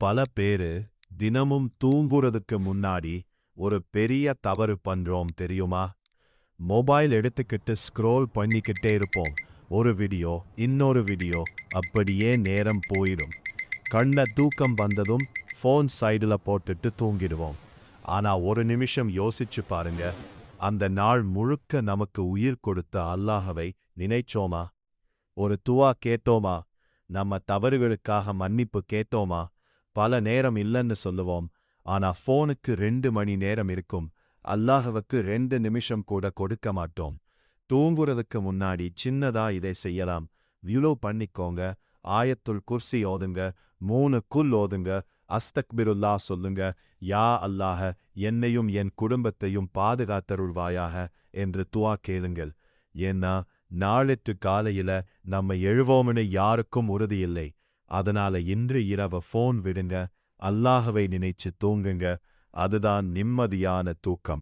பல பேரு தினமும் தூங்குறதுக்கு முன்னாடி ஒரு பெரிய தவறு பண்றோம் தெரியுமா? மொபைல் எடுத்துக்கிட்டு ஸ்க்ரோல் பண்ணிக்கிட்டே இருப்போம். ஒரு வீடியோ, இன்னொரு வீடியோ, அப்படியே நேரம் போயிடும். கண்ண தூக்கம் வந்ததும் ஃபோன் சைடுல போட்டுட்டு தூங்கிடுவோம். ஆனா ஒரு நிமிஷம் யோசிச்சு பாருங்க, அந்த நாள் முழுக்க நமக்கு உயிர் கொடுத்த அல்லாஹவை நினைச்சோமா? ஒரு துவா கேட்டோமா? நம்ம தவறுகளுக்காக மன்னிப்பு கேட்டோமா? பல நேரம் இல்லைன்னு சொல்லுவோம். ஆனா ஃபோனுக்கு 2 மணி நேரம் இருக்கும். அல்லாஹ்வுக்கு 2 நிமிஷம் கூட கொடுக்க மாட்டோம். தூங்குறதுக்கு முன்னாடி சின்னதா இதை செய்யலாம். வியூலோ பண்ணிக்கோங்க. ஆயத்துல் குர்சி ஓதுங்க. 3 குல் ஓதுங்க. அஸ்தக்பிருல்லா சொல்லுங்க. யா அல்லாஹ், என்னையும் என் குடும்பத்தையும் பாதுகாத்தருள்வாயாக என்று துவா கேளுங்கள். ஏன்னா நாளைக்கு காலையில நம்ம எழுவோம்னு யாருக்கும் உறுதியில்லை. அதனால இன்று இரவு ஃபோன் விடுங்க. அல்லாஹ்வை நினைச்சு தூங்குங்க. அதுதான் நிம்மதியான தூக்கம்.